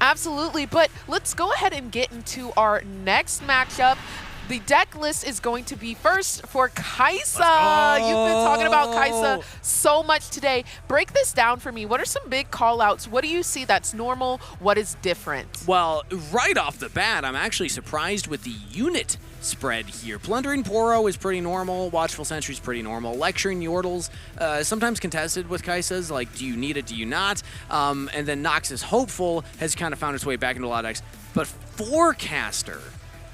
Absolutely, but let's go ahead and get into our next matchup. The deck list is going to be first for Caera. You've been talking about Caera so much today. Break this down for me. What are some big call-outs? What do you see that's normal? What is different? Well, right off the bat, I'm actually surprised with the unit spread here. Plundering Poro is pretty normal. Watchful Sentry is pretty normal. Lecturing Yordles, sometimes contested with Kai'Sa's, like, do you need it, do you not? And then Noxus Hopeful has kind of found its way back into a lot of decks. But Forecaster,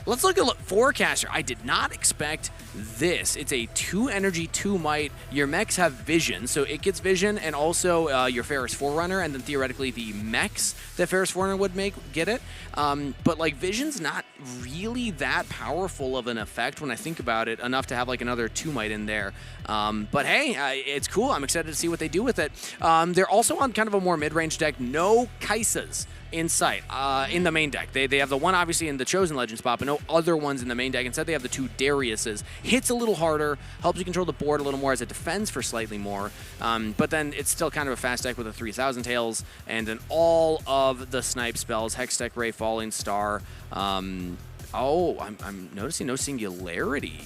let's look at Forecaster. I did not expect this. It's a 2 energy, 2 might. Your mechs have vision, so it gets vision, and also your Ferris Forerunner, and then theoretically the mechs that Ferris Forerunner would get it. But like vision's not really that powerful of an effect when I think about it, enough to have like another 2 might in there. But hey, it's cool. I'm excited to see what they do with it. They're also on kind of a more mid-range deck. No Kai'Sas in sight in the main deck. They have the one obviously in the Chosen Legend spot, but no other ones in the main deck. Instead, they have the 2 Dariuses. Hits a little harder, helps you control the board a little more as it defends for slightly more. But then it's still kind of a fast deck with a 3000 Tails and then all of the snipe spells, Hextech Ray, Falling Star. Oh, I'm noticing no Singularity.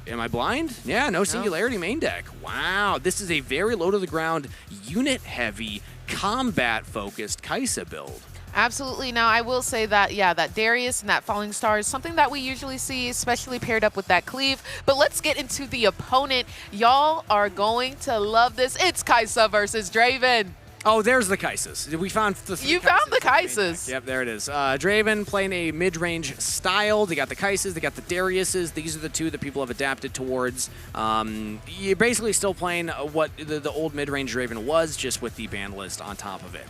Am I blind? Yeah, no Singularity main deck. Wow, this is a very low to the ground, unit-heavy, combat-focused Caera build. Absolutely. Now, I will say that, yeah, that Darius and that Falling Star is something that we usually see, especially paired up with that Cleave. But let's get into the opponent. Y'all are going to love this. It's Caera versus Draven. Oh, there's the Kai'Sas. We found the You found the Kai'Sas. Yep, there it is. Draven playing a mid-range style. They got the Kai'Sas, they got the Dariuses. These are the 2 that people have adapted towards. You're basically still playing what the old mid-range Draven was, just with the ban list on top of it.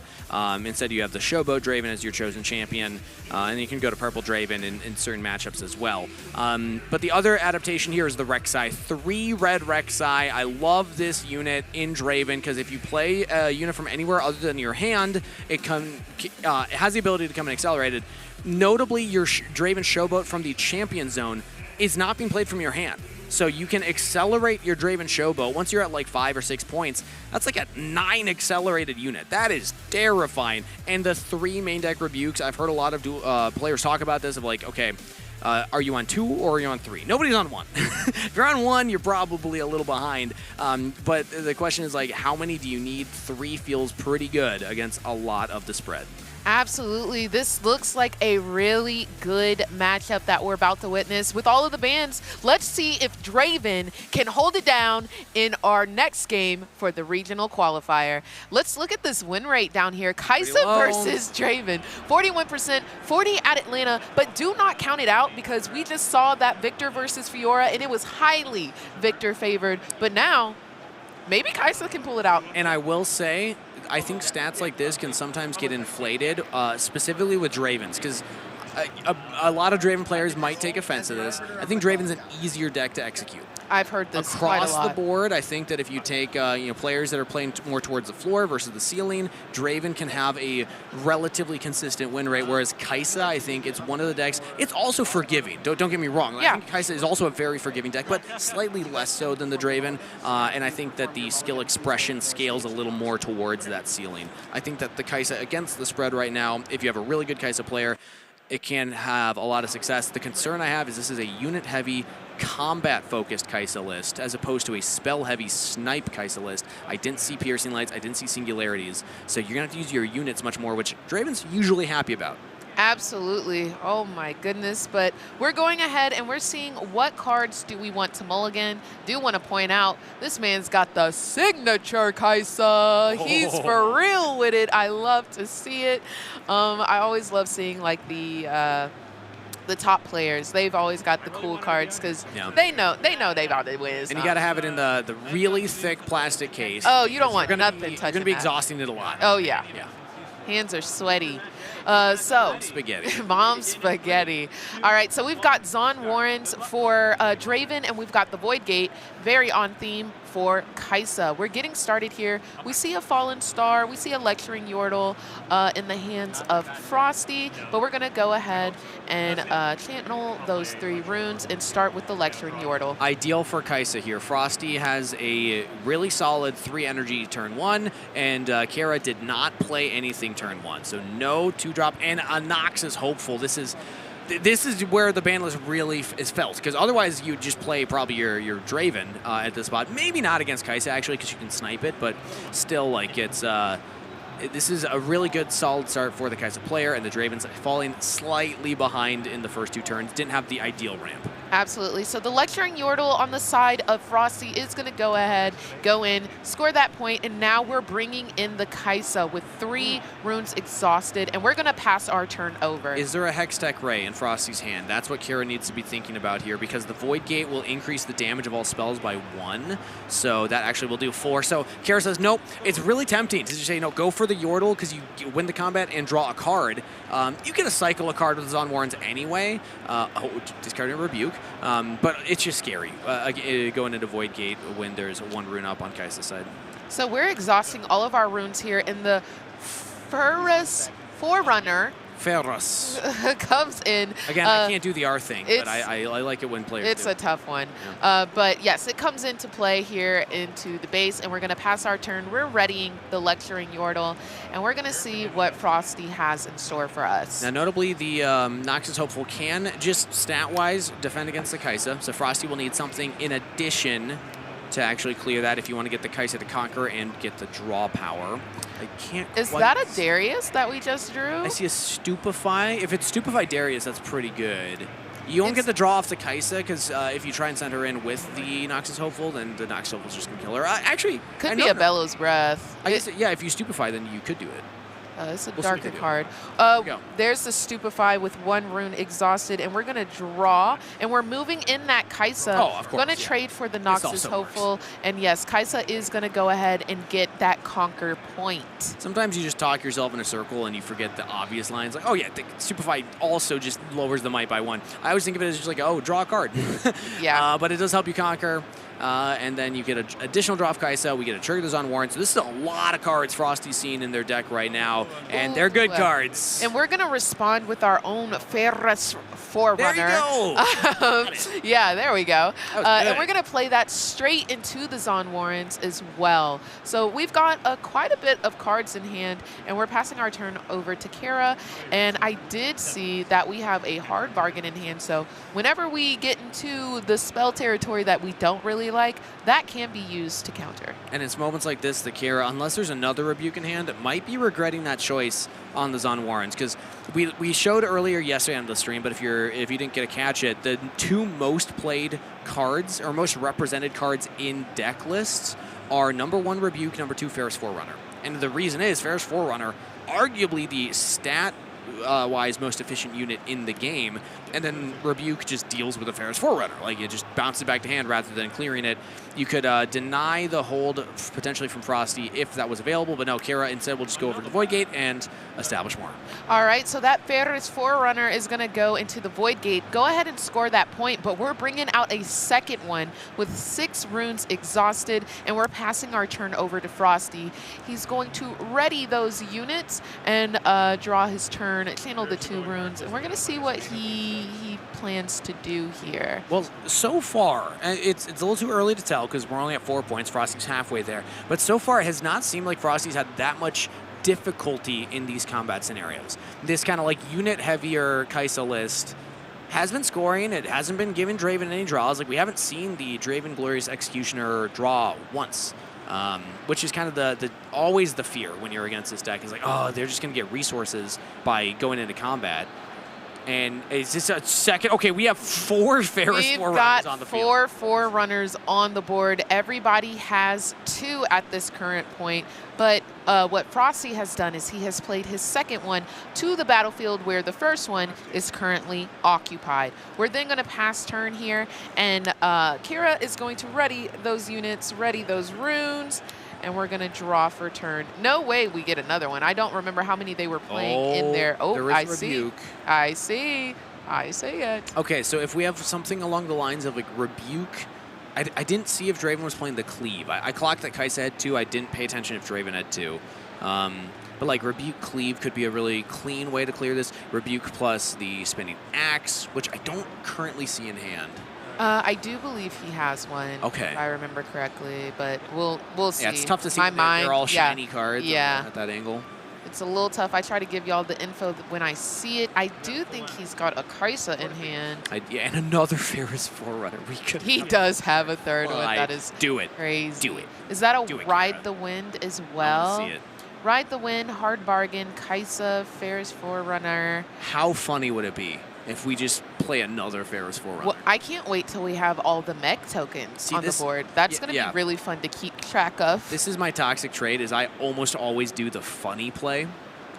Instead, you have the Showboat Draven as your chosen champion, and you can go to Purple Draven in certain matchups as well. But the other adaptation here is the Rek'Sai. 3 red Rek'Sai. I love this unit in Draven, because if you play a unit from anywhere other than your hand, it has the ability to come in accelerated. Notably, your Draven Showboat from the Champion Zone is not being played from your hand. So you can accelerate your Draven Showboat. Once you're at like 5 or 6 points, that's like a 9 accelerated unit. That is terrifying. And the 3 main deck rebukes, I've heard a lot of players talk about this of like, okay, are you on 2 or are you on 3? Nobody's on 1. If you're on 1, you're probably a little behind. But the question is like, how many do you need? 3 feels pretty good against a lot of the spread. Absolutely. This looks like a really good matchup that we're about to witness. With all of the bans, let's see if Draven can hold it down in our next game for the regional qualifier. Let's look at this win rate down here. Caera versus Draven. 41%, 40 at Atlanta, but do not count it out because we just saw that Victor versus Fiora, and it was highly Victor favored. But now, maybe Caera can pull it out. And I will say, I think stats like this can sometimes get inflated, specifically with Dravens, because a lot of Draven players might take offense to this. I think Draven's an easier deck to execute. I've heard this across quite a lot. the board. I think that if you take players that are playing more towards the floor versus the ceiling, Draven can have a relatively consistent win rate. Whereas Caera, I think it's one of the decks. It's also forgiving. Don't get me wrong. Yeah. I think Caera is also a very forgiving deck, but slightly less so than the Draven. And I think that the skill expression scales a little more towards that ceiling. I think that the Caera against the spread right now, if you have a really good Caera player, it can have a lot of success. The concern I have is this is a unit-heavy, combat-focused Caera list, as opposed to a spell-heavy snipe Caera list. I didn't see Piercing Lights, I didn't see Singularities, so you're going to have to use your units much more, which Draven's usually happy about. Absolutely. Oh my goodness. But we're going ahead and we're seeing what cards do we want to mulligan. Do want to point out this man's got the signature Caera. He's for real with it. I love to see it. I always love seeing like the top players. They've always got the cool cards because they know they about to win. And you got to have it in the really thick plastic case. Oh, you don't want nothing touching. You're going to be exhausting it a lot. Oh yeah. Yeah. Hands are sweaty. So spaghetti. Mom spaghetti. All right, so we've got Zon Warrens for Draven, and we've got the Void Gate, very on theme for Caera. We're getting started here. We see a Fallen Star. We see a Lecturing Yordle in the hands of Frosty, but we're going to go ahead and channel those 3 runes and start with the Lecturing Yordle. Ideal for Caera here. Frosty has a really solid 3 energy turn 1, and Caera did not play anything during turn 1. So no 2-drop, and a Nox is hopeful. This is where the banlist really is felt, because otherwise you just play probably your Draven at this spot. Maybe not against Caera, actually, because you can snipe it, but still, like, this is a really good, solid start for the Caera player, and the Draven's falling slightly behind in the first 2 turns. Didn't have the ideal ramp. Absolutely. So the Lecturing Yordle on the side of Frosty is going to go ahead, go in, score that point, and now we're bringing in the Caera with 3 runes exhausted, and we're going to pass our turn over. Is there a Hextech Ray in Frosty's hand? That's what Caera needs to be thinking about here, because the Void Gate will increase the damage of all spells by 1, so that actually will do 4. So Caera says, nope, it's really tempting to just say, no, go for the Yordle, because you win the combat and draw a card. You get to cycle a card with the Zon Warrens anyway, discarding a Rebuke. But it's just scary going into Void Gate when there's 1 rune up on Caera's side. So we're exhausting all of our runes here, and the Ferrous Forerunner Ferrous comes in. Again, I can't do the R thing, but I like it when players It's do. a tough one. Yeah. But yes, it comes into play here into the base, and we're going to pass our turn. We're readying the Lecturing Yordle, and we're going to see what Frosty has in store for us. Now, notably, the Noxus Hopeful can just stat-wise defend against the Caera, so Frosty will need something in addition to actually clear that if you want to get the Caera to conquer and get the draw power. I can't Is quite that a Darius that we just drew? I see a Stupefy. If it's Stupefy Darius, that's pretty good. You won't get the draw off the Caera, because if you try and send her in with the Noxus Hopeful, then the Noxus Hopeful's just going to kill her. Actually, Could be a Bellows Breath. I guess, yeah, if you Stupefy, then you could do it. It's a We'll darker see card. Go. There's the Stupefy with 1 rune exhausted, and we're going to draw, and we're moving in that Caera. Oh, of course. Going to trade for the Noxus Hopeful, and yes, Caera is going to go ahead and get that conquer point. Sometimes you just talk yourself in a circle and you forget the obvious lines. Like, oh yeah, the Stupefy also just lowers the might by 1. I always think of it as just like, oh, draw a card. Yeah. But it does help you conquer. And then you get an additional draw of Caera. We get a trigger those on Warren. So this is a lot of cards Frosty's seen in their deck right now. And they're good cards. And we're going to respond with our own Ferrous Forerunner. There you go. Yeah, there we go. And we're good. going to play that straight into the Zon Warrens as well. So we've got quite a bit of cards in hand, and we're passing our turn over to Caera. And I did see that we have a hard bargain in hand. So whenever we get into the spell territory that we don't really like, that can be used to counter. And it's moments like this that Caera, unless there's another Rebuke in hand, might be regretting that choice on the Zon Warrens, because we showed earlier yesterday on the stream, but if you didn't get to catch it, the 2 most played cards, or most represented cards in deck lists, are number 1 Rebuke, number 2 Ferrous Forerunner. And the reason is Ferrous Forerunner, arguably the stat-wise most efficient unit in the game, and then Rebuke just deals with a Ferrous Forerunner. Like, it just bounces it back to hand rather than clearing it. You could deny the hold potentially from Frosty if that was available, but no, Caera instead will just go over to the Void Gate and establish more. All right, so that Ferrous Forerunner is going to go into the Void Gate. Go ahead and score that point, but we're bringing out a second one with 6 runes exhausted, and we're passing our turn over to Frosty. He's going to ready those units and draw his turn, channel the 2 runes, and we're going to see what he plans to do here. Well, so far, it's a little too early to tell because we're only at 4 points. Frosty's halfway there. But so far, it has not seemed like Frosty's had that much difficulty in these combat scenarios. This kind of like unit-heavier Caera list has been scoring. It hasn't been giving Draven any draws. Like, we haven't seen the Draven Glorious Executioner draw once. Which is kind of always the fear when you're against this deck. Is like, oh, they're just going to get resources by going into combat. And is this a second? Okay, we have 4 Ferrous Forerunners on the field. We've got 4 Forerunners on the board. Everybody has 2 at this current point. But what Frosty has done is he has played his second one to the battlefield where the first one is currently occupied. We're then going to pass turn here, and Caera is going to ready those units, ready those runes, and we're going to draw for turn. No way we get another one. I don't remember how many they were playing in there. Oh, there is I Rebuke. see. I see. I see it. Okay, so if we have something along the lines of like Rebuke, I didn't see if Draven was playing the Cleave. I clocked that Caera had 2. I didn't pay attention if Draven had 2. But like Rebuke Cleave could be a really clean way to clear this. Rebuke plus the Spinning Axe, which I don't currently see in hand. I do believe he has one. Okay. If I remember correctly, but we'll see. Yeah, it's tough to see. My mind, they're all shiny cards yeah. at that angle. It's a little tough. I try to give y'all the info when I see it. I do think he's got a Caera in hand. Yeah, and another Ferris Forerunner. He does have a third one. That is do it. Crazy. Do it. Is that a Do it, Ride Caera. the Wind as I well? wanna see it. Ride the Wind, Hard Bargain, Caera, Ferris Forerunner. How funny would it be if we just play another Ferris Forerunner? Well, I can't wait till we have all the mech tokens on the board. That's going to be really fun to keep track of. This is my toxic trait, is I almost always do the funny play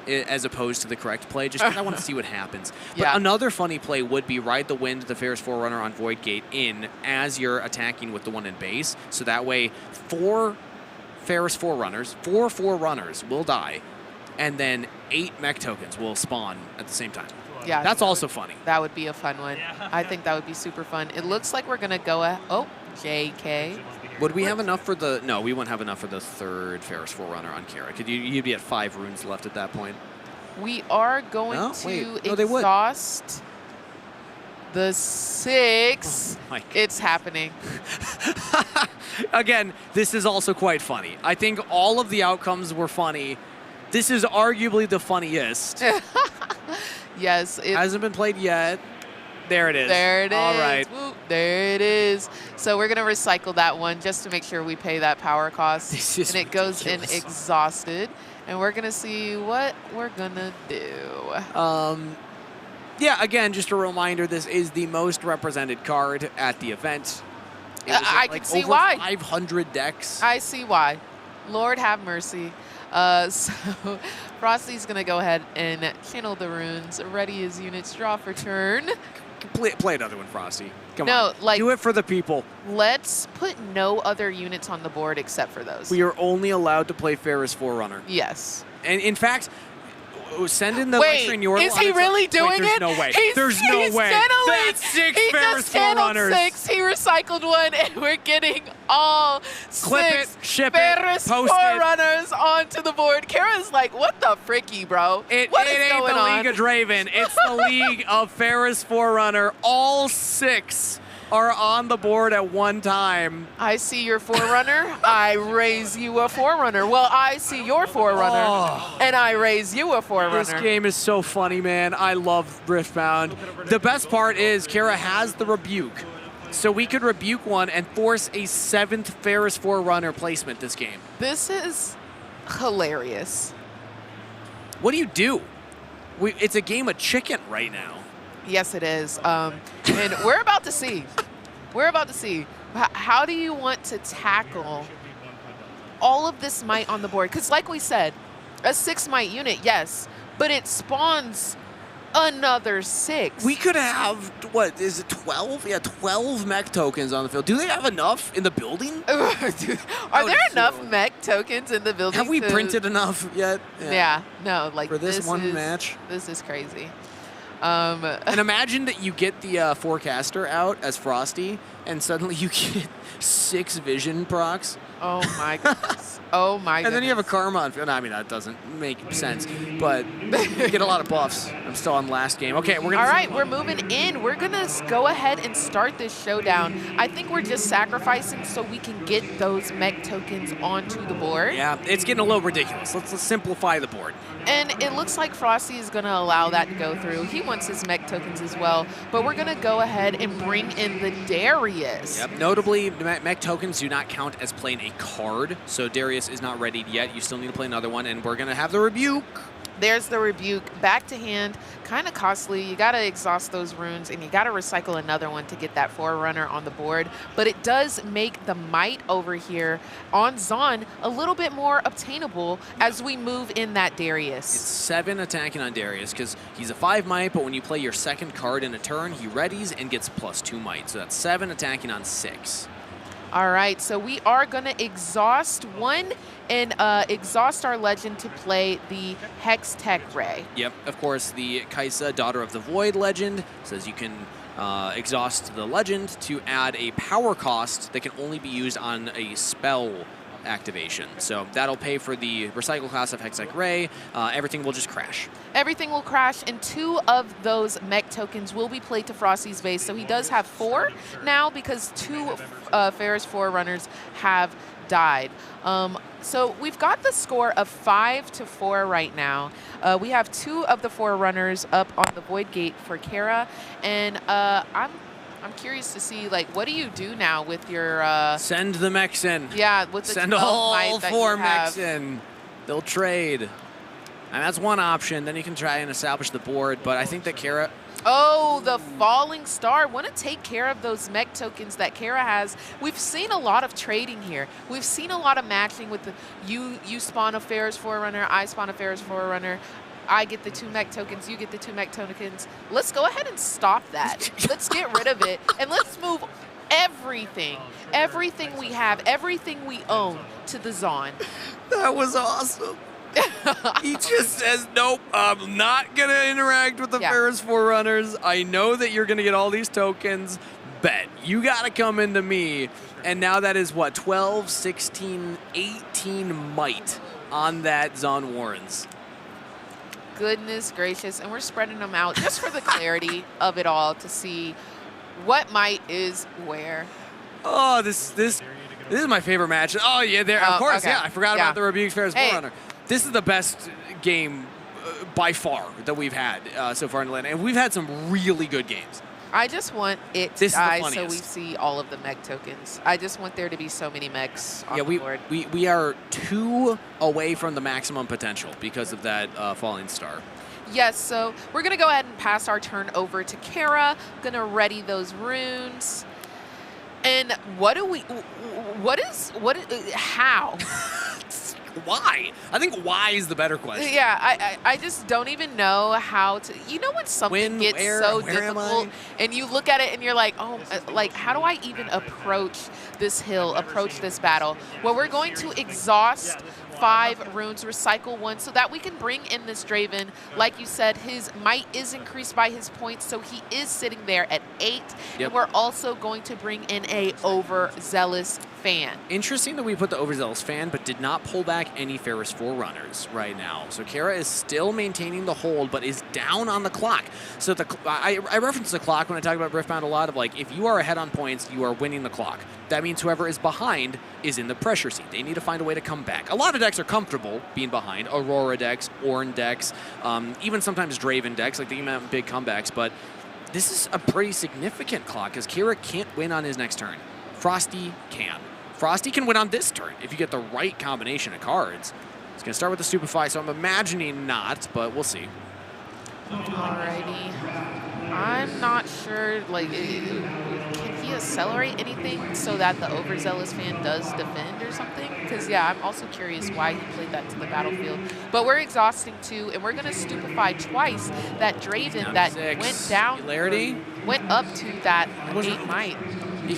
as opposed to the correct play, just because I want to see what happens. But another funny play would be Ride the Wind, the Ferris Forerunner on Void Gate in as you're attacking with the one in base. So that way, 4 Ferris Forerunners, 4 Forerunners will die, and then 8 mech tokens will spawn at the same time. Yeah, that's also funny. That would be a fun one. I think that would be super fun. It looks like we're going to go oh, JK. Would we have enough for the... No, we wouldn't have enough for the 3rd Ferris Forerunner on Caera. Could you'd be at 5 runes left at that point. We are going to exhaust the 6. Oh, it's happening. Again, this is also quite funny. I think all of the outcomes were funny. This is arguably the funniest. Yes. It hasn't been played yet. There it is. There it is. All right. Woo, there it is. So we're going to recycle that one just to make sure we pay that power cost. This is and it goes in exhausted. And we're going to see what we're going to do. Yeah, again, just a reminder, this is the most represented card at the event. I can see why. 500 decks. I see why. Lord have mercy. So Frosty's going to go ahead and channel the runes. Ready his units, draw for turn. Play another one, Frosty. Come on. Like, do it for the people. Let's put no other units on the board except for those. We are only allowed to play Ferris Forerunner. Yes. And in fact, send in the Wait, is he really doing there's it? No way. He's no way. Channeling. That's 6 he Ferris just channeled Forerunners. 6. He recycled 1, and we're getting all Clip 6 it, ship Ferris it, post Forerunners onto the board. Caera's like, what the fricky, bro? What is ain't going the on? League of Draven. It's the League of Ferris Forerunner. All 6 are on the board at one time. I see your Forerunner. I raise you a Forerunner. Well, I see your Forerunner, and I raise you a Forerunner. This game is so funny, man. I love Riftbound. The best part is Caera has the Rebuke. So we could Rebuke one and force a 7th Ferris Forerunner placement this game. This is hilarious. What do you do? It's a game of chicken right now. Yes, it is. And we're about to see. We're about to see. How do you want to tackle all of this might on the board? Because like we said, a 6 might unit, yes, but it spawns another 6. We could have, what, is it 12? Yeah, 12 mech tokens on the field. Do they have enough in the building? Are there enough mech tokens in the building? Have we printed enough yet? Yeah, no, like for this one match. This is crazy. And imagine that you get the Forecaster out as Frosty, and suddenly you get 6 vision procs. Oh my goodness. Oh my goodness. And then you have a Karma on field. No, I mean, that doesn't make sense, but you get a lot of buffs. I'm still on last game. Okay, we're gonna. All right, we're moving in. We're gonna go ahead and start this showdown. I think we're just sacrificing so we can get those mech tokens onto the board. Yeah, it's getting a little ridiculous. Let's simplify the board. And it looks like Frosty is going to allow that to go through. He wants his mech tokens as well. But we're going to go ahead and bring in the Darius. Yep. Notably, mech tokens do not count as playing a card. So Darius is not ready yet. You still need to play another one. And we're going to have the Rebuke. There's the Rebuke. Back to hand. Kind of costly. You got to exhaust those runes. And you got to recycle another one to get that Forerunner on the board. But it does make the Might over here on Zon a little bit more obtainable as we move in that Darius. It's 7 attacking on Darius because he's a 5 Might. But when you play your second card in a turn, he readies and gets +2 Might. So that's 7 attacking on 6. All right, so we are going to exhaust 1 and exhaust our legend to play the Hex Tech Ray. Yep, of course, the Caera, Daughter of the Void legend says you can exhaust the legend to add a power cost that can only be used on a spell activation. So that'll pay for the recycle class of Hextech Ray. Everything will just crash. Everything will crash, and 2 of those mech tokens will be played to Frosty's base. So he does have 4 now because 2 Ferris Forerunners have died. So we've got the score of 5-4 right now. We have 2 of the Forerunners up on the Void Gate for Caera, and I'm curious to see, like, what do you do now with your... Send the mechs in. Yeah, with the Send 12 all might that 4 you have. mechs in. They'll trade. And that's one option. Then you can try and establish the board, but I think that Caera... Oh, the Falling Star. Want to take care of those mech tokens that Caera has. We've seen a lot of trading here. We've seen a lot of matching with the you spawn a Ferris Forerunner, I spawn a Ferris Forerunner. I get the 2 mech tokens, you get the 2 mech tokens. Let's go ahead and stop that. Let's get rid of it, and let's move everything we have, everything we own to the Zon. That was awesome. He just says, nope, I'm not going to interact with the Ferris Forerunners. I know that you're going to get all these tokens. Bet. You got to come into me. And now that is, what, 12, 16, 18 might on that Zon Warrens. Goodness gracious. And we're spreading them out just for the clarity of it all to see what might is where. Oh, this is my favorite match. Oh, yeah, there. Of course, okay. yeah. I forgot about the Rebuke Ferris Forerunner. This is the best game by far that we've had so far in Atlanta, and we've had some really good games. I just want it to die so we see all of the mech tokens. I just want there to be so many mechs on the board. We are 2 away from the maximum potential because of that Falling Star. Yes, so we're going to go ahead and pass our turn over to Caera. Going to ready those runes. And how? Why? I think why is the better question. Yeah, I just don't even know how to. You know when something gets so difficult and you look at it and you're like, oh, like, how do I even approach this hill, approach this battle? Well, we're going to exhaust 5 runes, recycle 1, so that we can bring in this Draven. Like you said, his might is increased by his points, so he is sitting there at 8. And we're also going to bring in a overzealous fan. Interesting that we put the overzealous fan, but did not pull back any Ferris Forerunners right now. So Caera is still maintaining the hold, but is down on the clock. So I reference the clock when I talk about Riftbound a lot of, like, if you are ahead on points, you are winning the clock. That means whoever is behind is in the pressure seat. They need to find a way to come back. A lot of decks are comfortable being behind. Aurora decks, Ornn decks, even sometimes Draven decks, like they can have big comebacks, but this is a pretty significant clock because Caera can't win on his next turn. Frosty can. Frosty can win on this turn if you get the right combination of cards. It's going to start with the Stupefy, so I'm imagining not, but we'll see. Alrighty. I'm not sure, like, can he accelerate anything so that the overzealous fan does defend or something? Because, yeah, I'm also curious why he played that to the battlefield. But we're exhausting 2, and we're going to Stupefy twice that Draven that went down, went up to that 8 might.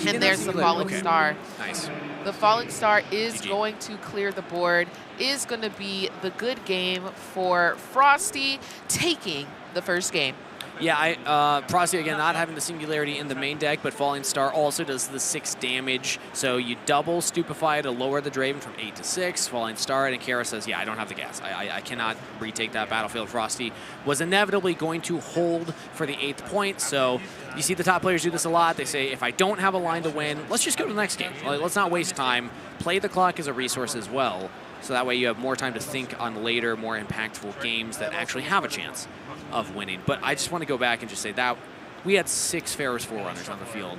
And there's the Falling Star. Nice. The Falling Star is going to clear the board, is going to be the good game for Frosty, taking the first game. Yeah, Frosty, again, not having the Singularity in the main deck, but Falling Star also does the 6 damage. So you double Stupefy to lower the Draven from 8 to 6. Falling Star, and Caera says, yeah, I don't have the gas. I cannot retake that battlefield. Frosty was inevitably going to hold for the 8th point. So you see the top players do this a lot. They say, if I don't have a line to win, let's just go to the next game. Let's not waste time. Play the clock as a resource as well. So that way you have more time to think on later, more impactful games that actually have a chance of winning. But I just want to go back and just say that we had 6 Ferris Forerunners on the field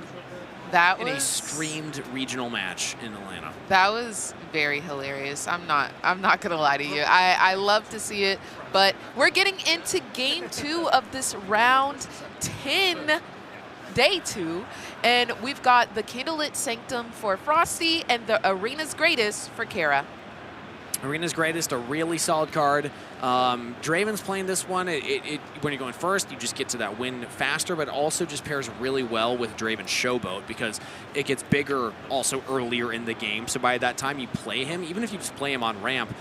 in a streamed regional match in Atlanta. That was very hilarious. I'm not gonna lie to you. I love to see it, but we're getting into game 2 of this round 10, day 2, and we've got the Candlelit Sanctum for Frosty and the Arena's Greatest for Caera. Arena's Greatest, a really solid card. Draven's playing this one. When you're going first, you just get to that win faster, but also just pairs really well with Draven's Showboat because it gets bigger also earlier in the game. So by that time you play him, even if you just play him on ramp,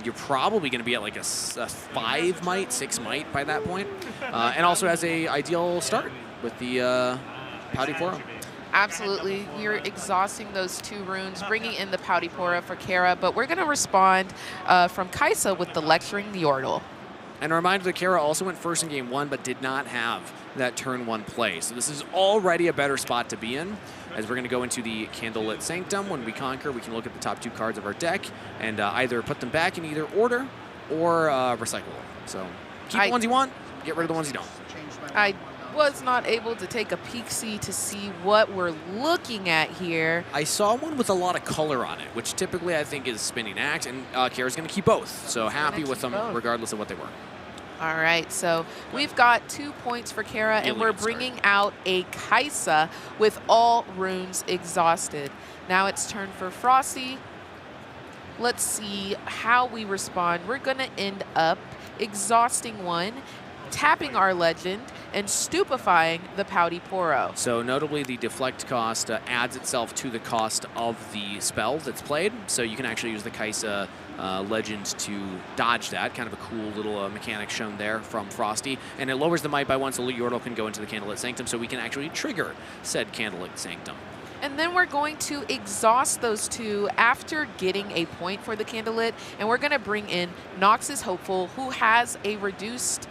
you're probably going to be at like a 5 might, 6 might by that point. And also has a ideal start with the Pouty Poro. Absolutely. We're exhausting those 2 runes, bringing in the Pouty Pora for Caera, but we're going to respond from Kaisa with the Lecturing Yordle. And a reminder that Caera also went first in game 1, but did not have that turn 1 play. So this is already a better spot to be in, as we're going to go into the Candlelit Sanctum. When we conquer, we can look at the top 2 cards of our deck and either put them back in either order or recycle them. So keep the ones you want, get rid of the ones you don't. I was not able to take a peek-see to see what we're looking at here. I saw one with a lot of color on it, which typically I think is Spinning Axe, and Caera's going to keep both. So happy with them regardless of what they were. All right, so we've got 2 points for Caera, and we're bringing out a Kaisa with all runes exhausted. Now it's turn for Frosty. Let's see how we respond. We're going to end up exhausting one, tapping our legend, and stupefying the Pouty Poro. So notably, the deflect cost adds itself to the cost of the spell that's played. So you can actually use the Kaisa legend to dodge that. Kind of a cool little mechanic shown there from Frosty. And it lowers the might by 1, so Yordle can go into the Candlelit Sanctum, so we can actually trigger said Candlelit Sanctum. And then we're going to exhaust those 2 after getting a point for the Candlelit, and we're going to bring in Noxus Hopeful, who has a reduced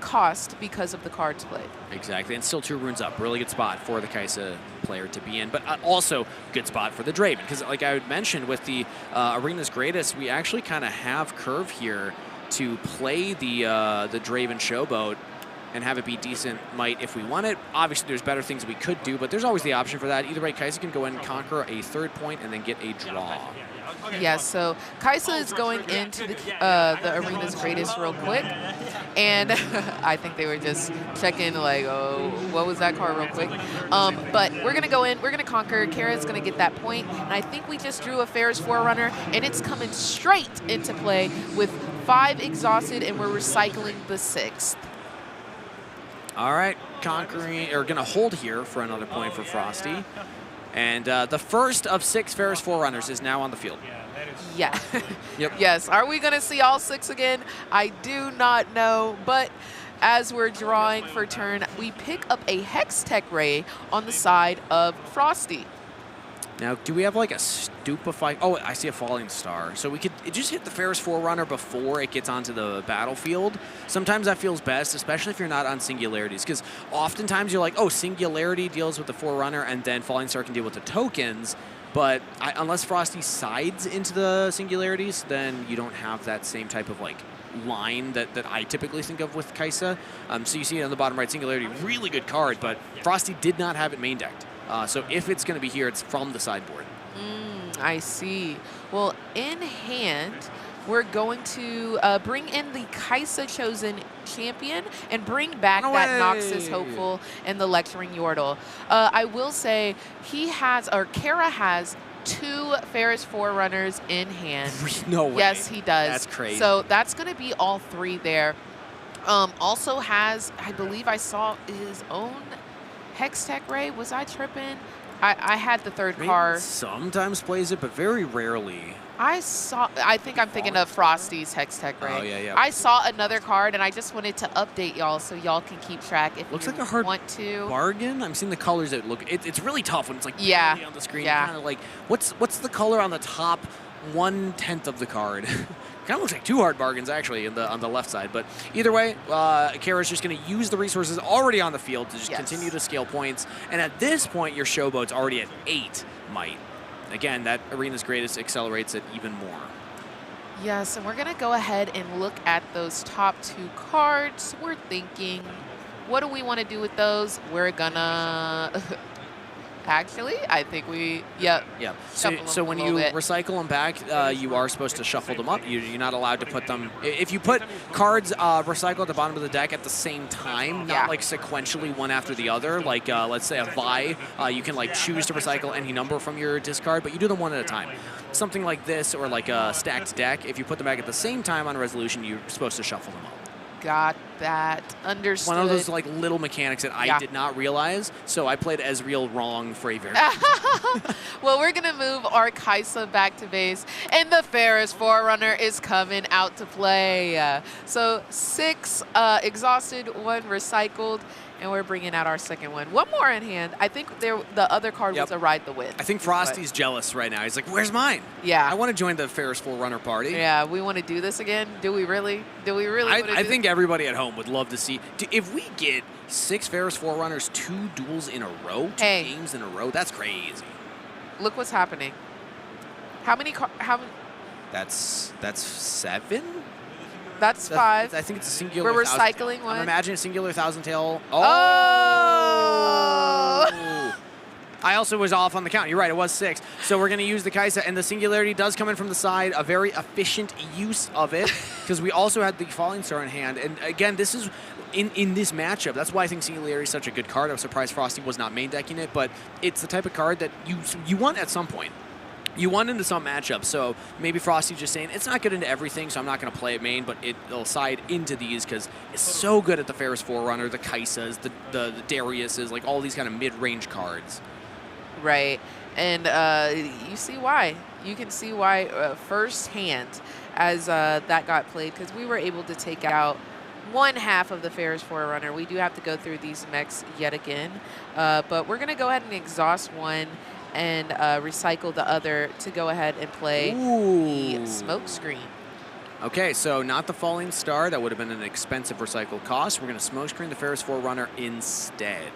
cost because of the cards played. Exactly, and still 2 runes up. Really good spot for the Kaisa player to be in, but also good spot for the Draven, because like I had mentioned with the Arena's Greatest, we actually kind of have curve here to play the Draven Showboat and have it be decent might if we want it. Obviously, there's better things we could do, but there's always the option for that. Either way, Kaisa can go in and conquer a 3rd point and then get a draw. Yes, so Kaisa is going into the Arena's Greatest real quick, and I think they were just checking like, oh, what was that card real quick? But we're gonna go in, we're gonna conquer. Caera's gonna get that point, and I think we just drew a Ferris Forerunner, and it's coming straight into play with 5 exhausted, and we're recycling the 6th. All right, conquering, or gonna hold here for another point for Frosty. And the first of 6 Ferris Forerunners is now on the field. Yeah. Yep. Yes. Are we going to see all 6 again? I do not know. But as we're drawing for turn, we pick up a Hextech Ray on the side of Frosty. Now, do we have like a stupefy? Oh, I see a falling star. So we could just hit the Ferris Forerunner before it gets onto the battlefield. Sometimes that feels best, especially if you're not on singularities, because oftentimes you're like, oh, singularity deals with the Forerunner, and then falling star can deal with the tokens. But unless Frosty sides into the singularities, then you don't have that same type of like line that I typically think of with Kaisa. So you see it on the bottom right, singularity, really good card, but Frosty did not have it main decked. So if it's going to be here, it's from the sideboard. I see. Well, in hand, we're going to bring in the Kaisa Chosen Champion and bring back that Noxus Hopeful and the Lecturing Yordle. I will say Caera has 2 Ferris Forerunners in hand. No way. Yes, he does. That's crazy. So that's going to be all 3 there. Also has, I believe I saw his own Hextech Ray. Was I tripping? I had the 3rd card. Sometimes plays it, but very rarely. I think I'm thinking of Frosty's Hextech Ray. Oh, yeah. I saw another card, and I just wanted to update y'all so y'all can keep track if Looks you like a hard want to. bargain. I'm seeing the colors that look. It's really tough when it's like Yeah. on the screen. Yeah. Kind of like what's the color on the top 1/10 of the card? Kind of looks like 2 hard bargains actually on the left side. But either way, Caera's just going to use the resources already on the field to just continue to scale points. And at this point, your Showboat's already at 8 might. Again, that Arena's Greatest accelerates it even more. Yes, and we're going to go ahead and look at those top 2 cards. We're thinking, what do we want to do with those? We're going to... Actually, I think Yeah. So when you recycle them back, you are supposed to shuffle them up. You're not allowed to put them... If you put cards recycle at the bottom of the deck at the same time, not like sequentially one after the other, like let's say a Vi, you can like choose to recycle any number from your discard, but you do them one at a time. Something like this or like a stacked deck, if you put them back at the same time on a resolution, you're supposed to shuffle them up. Got that. Understood. One of those like little mechanics that I did not realize, so I played Ezreal wrong for a very Well, we're going to move our Caera back to base, and the Ferris Forerunner is coming out to play. So 6 exhausted, 1 recycled, and we're bringing out our second one. One more in hand. I think the other card was a Ride the Wind. I think Frosty's jealous right now. He's like, where's mine? Yeah. I want to join the Ferris Forerunner party. Yeah, we want to do this again? Do we really? Do we really want to do I think everybody at home would love to see. If we get 6 Ferris Forerunners, 2 duels in a row, 2 games in a row, that's crazy. Look what's happening. How many? That's 7? That's 5. I think it's a singular. We're recycling one. I'm imagining a singular Thousand Tail. Oh! I also was off on the count. You're right, it was 6. So we're going to use the Caera, and the Singularity does come in from the side, a very efficient use of it, because we also had the Falling Star in hand. And again, this is in this matchup. That's why I think Singularity is such a good card. I was surprised Frosty was not main decking it, but it's the type of card that you want at some point. You want into some matchups, so maybe Frosty's just saying, it's not good into everything, so I'm not going to play it main, but it'll side into these because it's so good at the Ferris Forerunner, the Caesas, the Dariuses, like all these kind of mid-range cards. Right, and you see why. You can see why firsthand as that got played, because we were able to take out 1/2 of the Ferris Forerunner. We do have to go through these mechs yet again, but we're going to go ahead and exhaust one and recycle the other to go ahead and play the Smoke Screen. Okay, so not the Falling Star. That would have been an expensive recycle cost. We're going to Smoke Screen the Ferris Forerunner instead.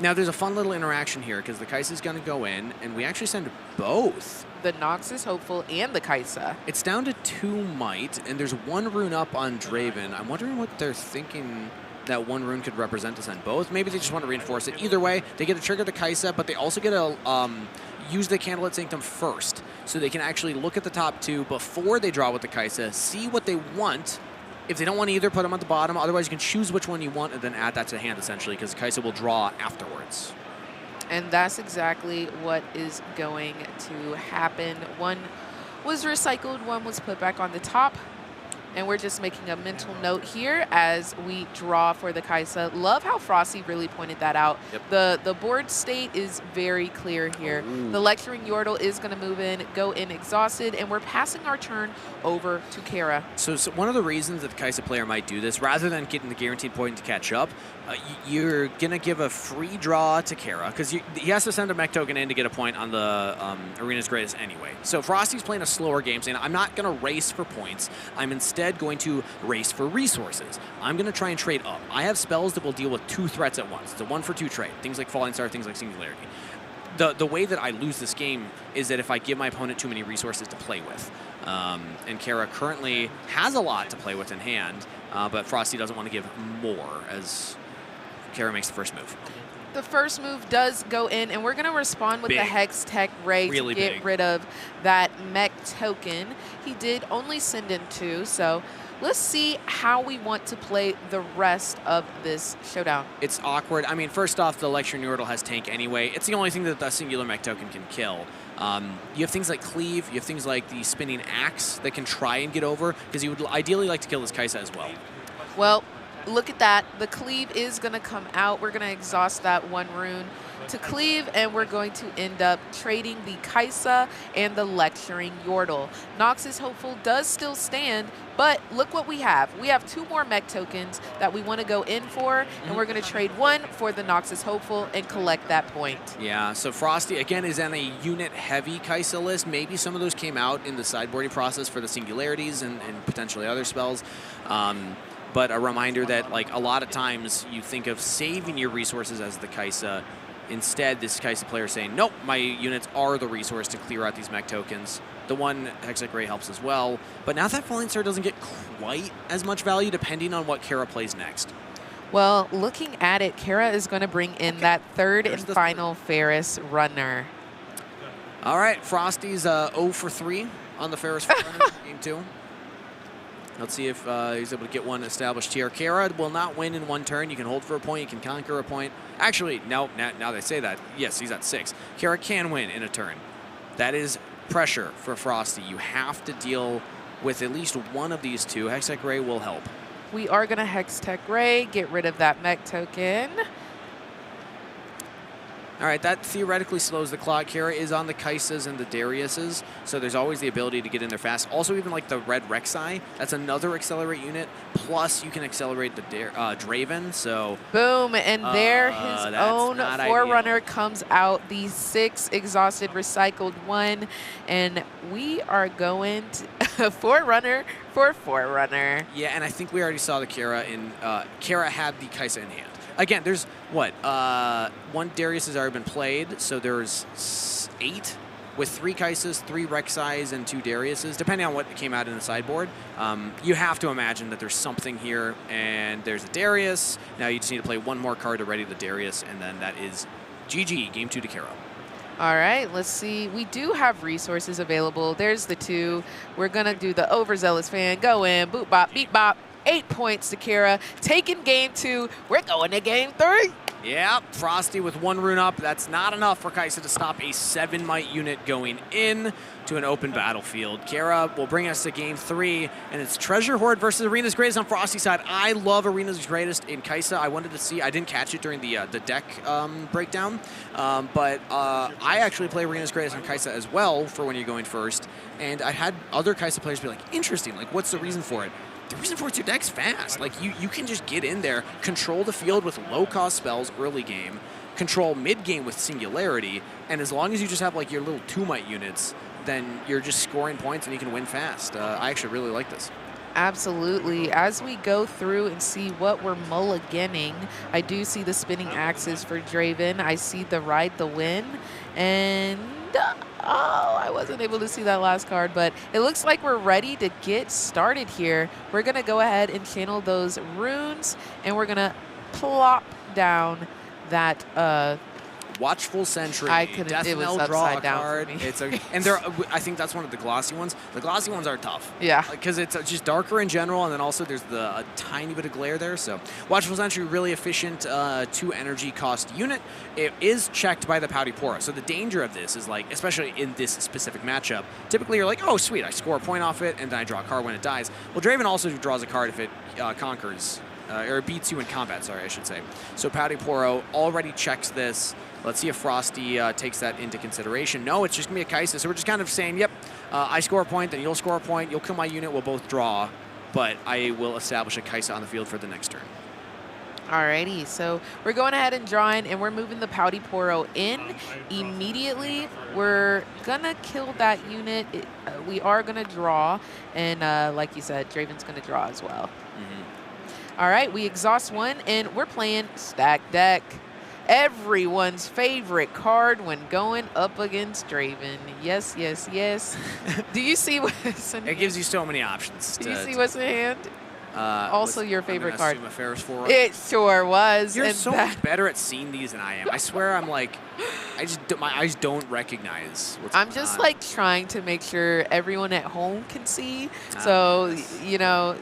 Now, there's a fun little interaction here because the Caesa is going to go in, and we actually send both. The Nox is Hopeful and the Caesa. It's down to 2 Might, and there's 1 rune up on Draven. I'm wondering what they're thinking that 1 rune could represent us on both. Maybe they just want to reinforce it. Either way, they get to trigger the Caesa, but they also get to use the Candlelit Sanctum first, so they can actually look at the top 2 before they draw with the Caesa, see what they want. If they don't want either, put them at the bottom. Otherwise, you can choose which one you want and then add that to the hand, essentially, because the Caesa will draw afterwards. And that's exactly what is going to happen. 1 was recycled, 1 was put back on the top. And we're just making a mental note here as we draw for the Caesa. Love how Frosty really pointed that out. Yep. The board state is very clear here. Ooh. The Lecturing Yordle is going to move in, go in exhausted, and we're passing our turn over to Caera. So one of the reasons that the Caesa player might do this, rather than getting the guaranteed point to catch up, you're going to give a free draw to Caera, because he has to send a mech token in to get a point on the Arena's Greatest anyway. So Frosty's playing a slower game, saying, I'm not going to race for points. I'm instead going to race for resources. I'm going to try and trade up. I have spells that will deal with 2 threats at once. It's a 1-for-2 trade. Things like Falling Star, things like Singularity. The way that I lose this game is that if I give my opponent too many resources to play with. And Caera currently has a lot to play with in hand, but Frosty doesn't want to give more as Caera makes the first move. The first move does go in, and we're going to respond with the Hex Tech Ray to get rid of that mech token. He did only send in 2, so let's see how we want to play the rest of this showdown. It's awkward. I mean, first off, the Lecturing Yordle has tank anyway. It's the only thing that the singular mech token can kill. You have things like Cleave, you have things like the Spinning Axe that can try and get over, because you would ideally like to kill this Caesa as well. Well, look at that. The Cleave is going to come out. We're going to exhaust that 1 rune to Cleave, and we're going to end up trading the Caesa and the Lecturing Yordle. Nox is Hopeful does still stand, but look what we have. We have 2 more mech tokens that we want to go in for, and we're going to trade 1 for the Nox is Hopeful and collect that point. Yeah, so Frosty, again, is on a unit-heavy Caesa list. Maybe some of those came out in the sideboarding process for the Singularities and potentially other spells. But a reminder that, like, a lot of times you think of saving your resources as the Caesa. Instead, this Caesa player is saying, nope, my units are the resource to clear out these mech tokens. The 1 Hextech Ray helps as well. But now that Falling Star doesn't get quite as much value depending on what Caera plays next. Well, looking at it, Caera is going to bring in that 3rd and final Ferris Runner. All right, Frosty's 0 for 3 on the Ferris Runner in game 2. Let's see if he's able to get one established here. Caera will not win in 1 turn. You can hold for a point. You can conquer a point. Actually, no, now they say that. Yes, he's at 6. Caera can win in a turn. That is pressure for Frosty. You have to deal with at least one of these 2. Hextech Ray will help. We are going to Hex Tech Ray, get rid of that mech token. All right, that theoretically slows the clock. Caera is on the Kaisas and the Dariuses, so there's always the ability to get in there fast. Also, even like the red Rek'Sai, that's another accelerate unit. Plus, you can accelerate the Draven, so... Boom, and there his own Forerunner ideal. comes out, the 6 exhausted recycled 1, and we are going to Forerunner for Forerunner. Yeah, and I think we already saw the Caera in... Caera had the Kaisa in hand. Again, there's, what, one Darius has already been played, so there's 8 with 3 Kaisas, 3 Rek'Sais, and 2 Dariuses, depending on what came out in the sideboard. You have to imagine that there's something here, and there's a Darius. Now you just need to play one more card to ready the Darius, and then that is GG, game 2 to Caera. All right, let's see. We do have resources available. There's the 2. We're going to do the overzealous fan. Go in, boop, bop, beep, bop. 8 points to Caera. Taking game 2. We're going to game 3. Yeah, Frosty with 1 rune up. That's not enough for Kaisa to stop a 7 might unit going in to an open battlefield. Caera will bring us to game 3, and it's Treasure Hoard versus Arena's Greatest on Frosty's side. I love Arena's Greatest in Kaisa. I wanted to see, I didn't catch it during the deck breakdown, but I actually play Arena's Greatest on Kaisa as well for when you're going first, and I had other Kaisa players be like, interesting, like what's the reason for it? The reason for it's your deck's fast. Like, you can just get in there, control the field with low-cost spells early game, control mid-game with Singularity, and as long as you just have, like, your little 2-might units, then you're just scoring points and you can win fast. I actually really like this. Absolutely. As we go through and see what we're mulliganing, I do see the spinning axes for Draven. I see the Ride the Wind, and... oh, I wasn't able to see that last card, but it looks like we're ready to get started here. We're going to go ahead and channel those runes, and we're going to plop down that... Watchful Sentry. I couldn't. It was upside down card. for me. It's a, and they're. I think that's one of the glossy ones. The glossy ones are tough. Yeah. Because it's just darker in general, and then also there's a tiny bit of glare there. So Watchful Sentry, really efficient 2 energy cost unit. It is checked by the Pouty Pora. So the danger of this is, like, especially in this specific matchup, typically you're like, oh sweet, I score a point off it, and then I draw a card when it dies. Well, Draven also draws a card if it conquers. Or beats you in combat, sorry, I should say. So Pouty Poro already checks this. Let's see if Frosty takes that into consideration. No, it's just going to be a Kaisa. So we're just kind of saying, yep, I score a point, then you'll score a point, you'll kill my unit, we'll both draw, but I will establish a Kaisa on the field for the next turn. Alrighty, so we're going ahead and drawing, and we're moving the Pouty Poro in immediately. We're going to kill that unit. We are going to draw, and like you said, Draven's going to draw as well. Mm-hmm. All right, we exhaust 1, and we're playing Stack Deck. Everyone's favorite card when going up against Draven. Yes, yes, yes. Do you see what's in hand? It gives you so many options. Do you see what's in hand? Also your favorite card. I'm gonna assume a Ferris It sure was. You're so much better at seeing these than I am. I swear I'm like, my eyes don't recognize what's going on. I'm just like trying to make sure everyone at home can see. So, you know,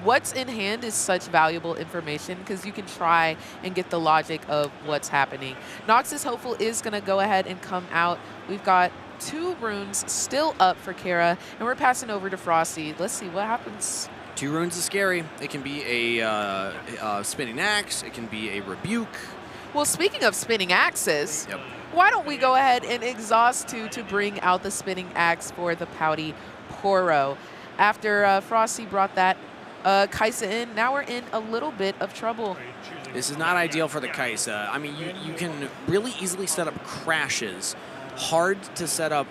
what's in hand is such valuable information because you can try and get the logic of what's happening. Noxus Hopeful is going to go ahead and come out. We've got 2 runes still up for Caera, and we're passing over to Frosty. Let's see what happens. 2 runes is scary. It can be a spinning axe. It can be a rebuke. Well, speaking of spinning axes, Yep. why don't we go ahead and exhaust 2 to bring out the spinning axe for the Pouty Poro. After Frosty brought that Kaisa in, now we're in a little bit of trouble. This is not ideal for the Kaisa. I mean, you can really easily set up crashes. Hard to set up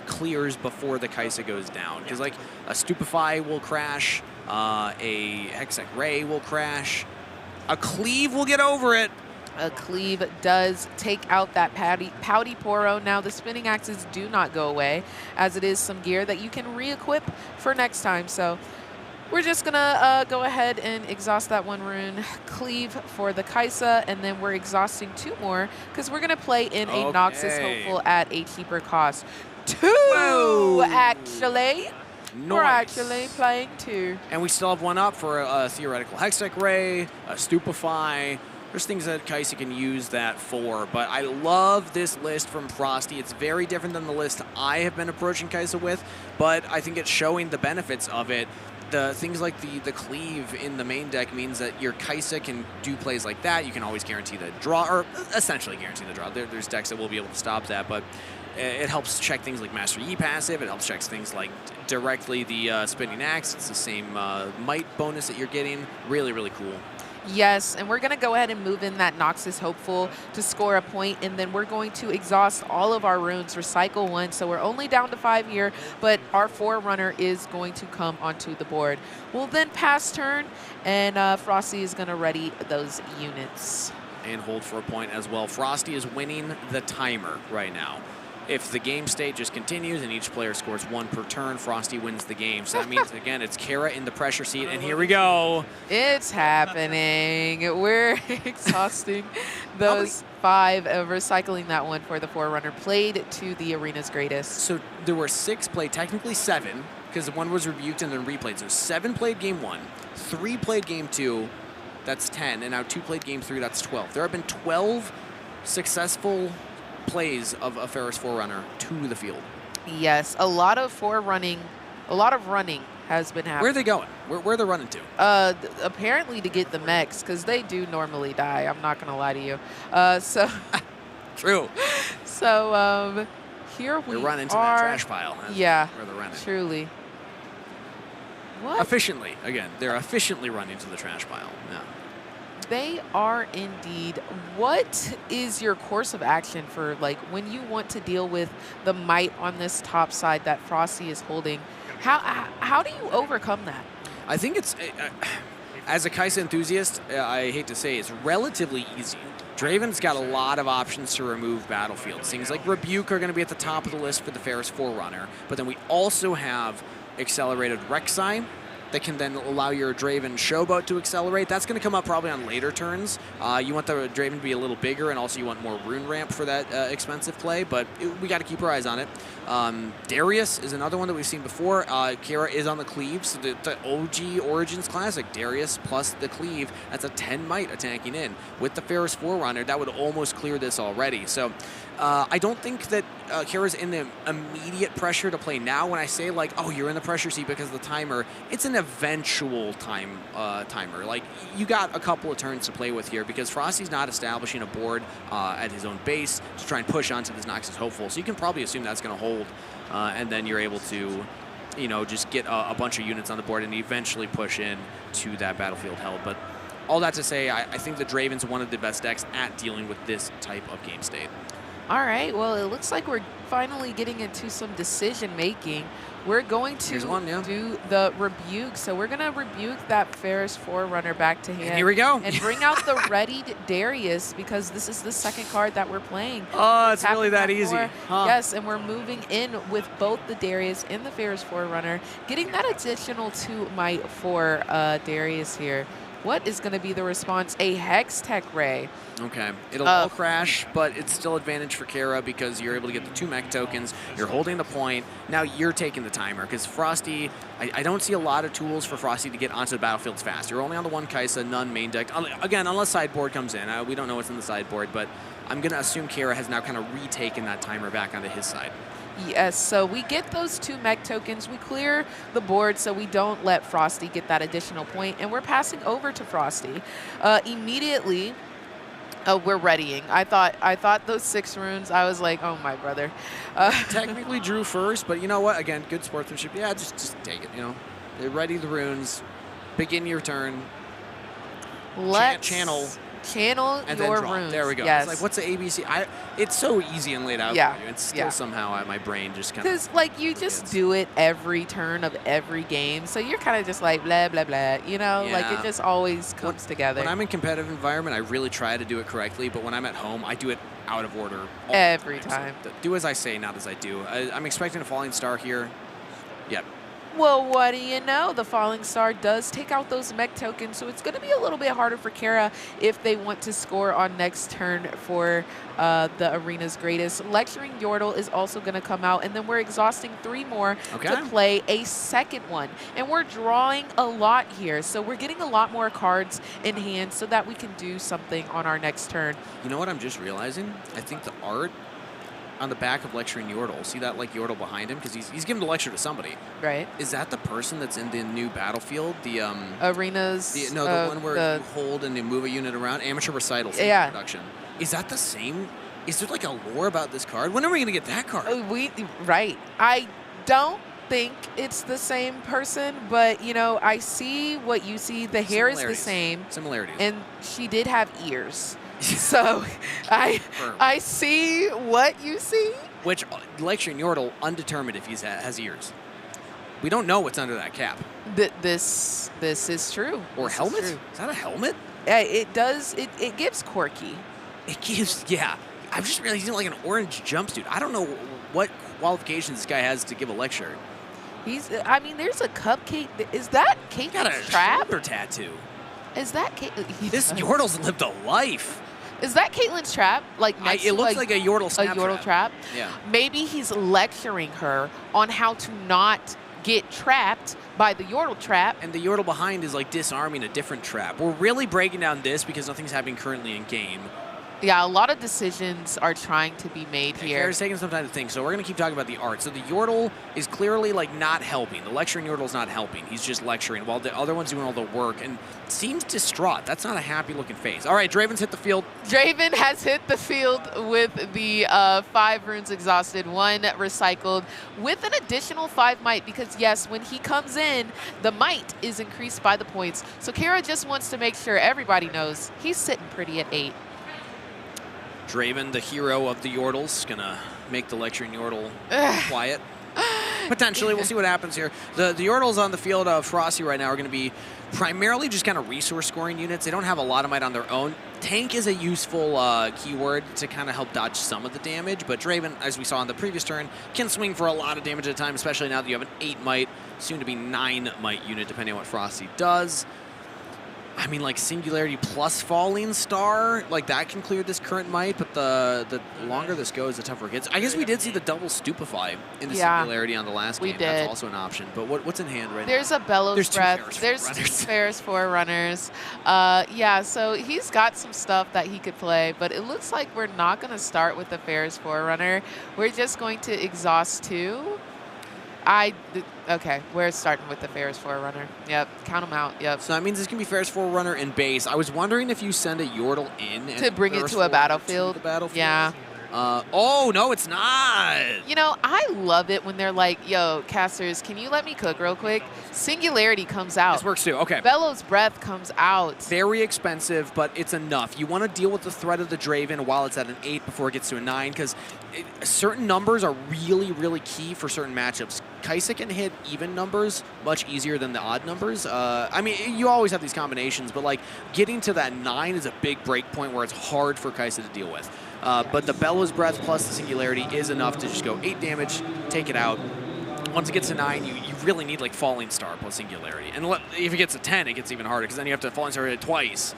clears before the Kaisa goes down. Because, like, a Stupefy will crash, a Hextech Ray will crash, a Cleave will get over it. A Cleave does take out that Pouty Poro. Now, the spinning axes do not go away, as it is some gear that you can re-equip for next time. So we're just going to go ahead and exhaust that 1 rune, Cleave for the Kaisa, and then we're exhausting 2 more because we're going to play in a Noxus Hopeful at a cheaper cost. 2, Whoa. actually. Nice. We're actually playing 2. And we still have 1 up for a theoretical Hextech Ray, a Stupefy. There's things that Kaisa can use that for, but I love this list from Frosty. It's very different than the list I have been approaching Kaisa with, but I think it's showing the benefits of it. the things like the cleave in the main deck means that your Caera can do plays like that. You can always guarantee the draw, or essentially guarantee the draw. There's decks that will be able to stop that, but it helps check things like Master Yi passive. It helps check things like directly the Spinning Axe. It's the same might bonus that you're getting. Really, really cool. Yes, and we're going to go ahead and move in that Noxus Hopeful to score a point, and then we're going to exhaust all of our runes, recycle 1, so we're only down to 5 here, but our Forerunner is going to come onto the board. We'll then pass turn, and Frosty is going to ready those units. And hold for a point as well. Frosty is winning the timer right now. If the game state just continues and each player scores 1 per turn, Frosty wins the game. So that means, again, it's Caera in the pressure seat, and here we go. It's happening. We're exhausting those 5, recycling that 1 for the Forerunner, played to the arena's greatest. So there were 6 played, technically 7, because 1 was rebuked and then replayed. So 7 played game 1, 3 played game 2, that's 10, and now 2 played game 3, that's 12. There have been 12 successful plays of a Ferris Forerunner to the field. Yes, a lot of running has been happening. Where are they going? Where are they running to? Apparently to get the mechs, because they do normally die. I'm not going to lie to you. True. So here we are. They're running to that trash pile. Yeah, where they're running. Truly. What? Efficiently. Again, they're efficiently running to the trash pile. Yeah. They are indeed. What is your course of action for, like, when you want to deal with the might on this top side that Frosty is holding? How do you overcome that? I think it's, as a Caera enthusiast, I hate to say it's relatively easy. Draven's got a lot of options to remove battlefields. Things like Rebuke are going to be at the top of the list for the Ferris Forerunner, but then we also have accelerated Rek'Sai that can then allow your Draven Showboat to accelerate. That's going to come up probably on later turns. You want the Draven to be a little bigger, and also you want more Rune Ramp for that expensive play, but we got to keep our eyes on it. Darius is another one that we've seen before. Caera is on the cleave, so the OG Origins Classic, Darius plus the cleave, that's a 10 might attacking in. With the Ferris Forerunner, that would almost clear this already. So I don't think that Caera's in the immediate pressure to play now. When I say, like, oh, you're in the pressure seat because of the timer, it's an eventual timer. Like, you got a couple of turns to play with here because Frosty's not establishing a board at his own base to try and push onto this Noxus Hopeful. So you can probably assume that's going to hold, and then you're able to, you know, just get a bunch of units on the board and eventually push in to that battlefield held. But all that to say, I think the Draven's one of the best decks at dealing with this type of game state. All right, well, it looks like we're finally getting into some decision making. We're going to do the rebuke. So we're going to rebuke that Ferris Forerunner back to hand. And here we go. And bring out the readied Darius, because this is the second card that we're playing. Oh, it's really that easy. Huh. Yes, and we're moving in with both the Darius and the Ferris Forerunner, getting that additional 2 might for Darius here. What is going to be the response? A Hex Tech Ray. Okay. It'll all crash, but it's still advantage for Caera because you're able to get the 2 mech tokens. You're holding the point. Now you're taking the timer because Frosty, I don't see a lot of tools for Frosty to get onto the battlefields fast. You're only on the 1 Caera, none main deck. Again, unless sideboard comes in. We don't know what's in the sideboard, but I'm going to assume Caera has now kind of retaken that timer back onto his side. Yes, so we get those 2 mech tokens. We clear the board so we don't let Frosty get that additional point, and we're passing over to Frosty. Immediately, we're readying. I thought those 6 runes, I was like, oh, my brother. Technically drew first, but you know what? Again, good sportsmanship. Yeah, just take it, you know. They ready the runes. Begin your turn. Let's channel and your then draw. runes. There we go. Yes. It's like, what's the ABC? It's so easy and laid out for you. It's still somehow my brain just kind of... Because, like, you just do it every turn of every game, so you're kind of just like, blah, blah, blah, you know? Yeah. Like, it just always comes together. When I'm in competitive environment, I really try to do it correctly, but when I'm at home, I do it out of order every time. So do as I say, not as I do. I'm expecting a falling star here. Yep. Well, what do you know? The Falling Star does take out those mech tokens, so it's going to be a little bit harder for Caera if they want to score on next turn for the arena's greatest. Lecturing Yordle is also going to come out, and then we're exhausting 3 more to play a second one. And we're drawing a lot here, so we're getting a lot more cards in hand so that we can do something on our next turn. You know what I'm just realizing? I think the art on the back of Lecturing Yordle. See that like Yordle behind him? Because he's giving the lecture to somebody. Right. Is that the person that's in the new battlefield? The arenas. the one where you hold and you move a unit around. Amateur recital production. Is that the same? Is there like a lore about this card? When are we gonna get that card? Right. I don't think it's the same person, but you know, I see what you see. The hair is the same. Similarities. And she did have ears. So I see what you see. Which Lecturing Yordle, undetermined if he has ears. We don't know what's under that cap. This is true. Or helmet? Is that a helmet? It does. It gives quirky. It gives, yeah. I'm just realizing like an orange jumpsuit. I don't know what qualifications this guy has to give a lecture. I mean, there's a cupcake. Is that Caitlin's trap? Shoulder tattoo. Is that Caitlin? This Yordle's lived a life. Is that Caitlin's trap? Like it looks like a Yordle snap trap. Yeah. Maybe he's lecturing her on how to not get trapped by the Yordle trap. And the Yordle behind is like disarming a different trap. We're really breaking down this because nothing's happening currently in game. Yeah, a lot of decisions are trying to be made here. Caera's taking some time to think, so we're going to keep talking about the art. So the Yordle is clearly like not helping. The Lecturing Yordle's not helping. He's just lecturing while the other one's doing all the work and seems distraught. That's not a happy looking face. All right, Draven's hit the field. Draven has hit the field with the 5 runes exhausted, 1 recycled, with an additional 5 might, because yes, when he comes in, the might is increased by the points. So Caera just wants to make sure everybody knows he's sitting pretty at 8. Draven, the hero of the Yordles, gonna make the Lecturing Yordle quiet. Potentially, we'll see what happens here. The Yordles on the field of Frosty right now are gonna be primarily just kind of resource scoring units. They don't have a lot of might on their own. Tank is a useful keyword to kind of help dodge some of the damage, but Draven, as we saw in the previous turn, can swing for a lot of damage at a time, especially now that you have an 8 might, soon to be 9 might unit, depending on what Frosty does. I mean, like, Singularity plus Falling Star, like, that can clear this current might, but the longer this goes, the tougher it gets. I guess we did see the double Stupefy in the Singularity on the last game. That's also an option. But what's in hand right now? There's a Bellows Breath. There's 2 Ferris Forerunners. Yeah, so he's got some stuff that he could play, but it looks like we're not going to start with the Ferris Forerunner. We're just going to exhaust 2. Okay, we're starting with the Ferris Forerunner. Yep, count them out. Yep. So that means it's going to be Ferris Forerunner in base. I was wondering if you send a Yordle in to bring it to a battlefield. Yeah. Oh, no, it's not. You know, I love it when they're like, yo, casters, can you let me cook real quick? Singularity comes out. This works too, okay. Bellows Breath comes out. Very expensive, but it's enough. You want to deal with the threat of the Draven while it's at an 8 before it gets to a 9, because certain numbers are really, really key for certain matchups. Caera can hit even numbers much easier than the odd numbers. I mean, you always have these combinations, but like getting to that 9 is a big break point where it's hard for Caera to deal with. But the Bellows Breath plus the Singularity is enough to just go 8 damage, take it out. Once it gets to 9, you really need like Falling Star plus Singularity. And if it gets to 10, it gets even harder because then you have to Falling Star it twice.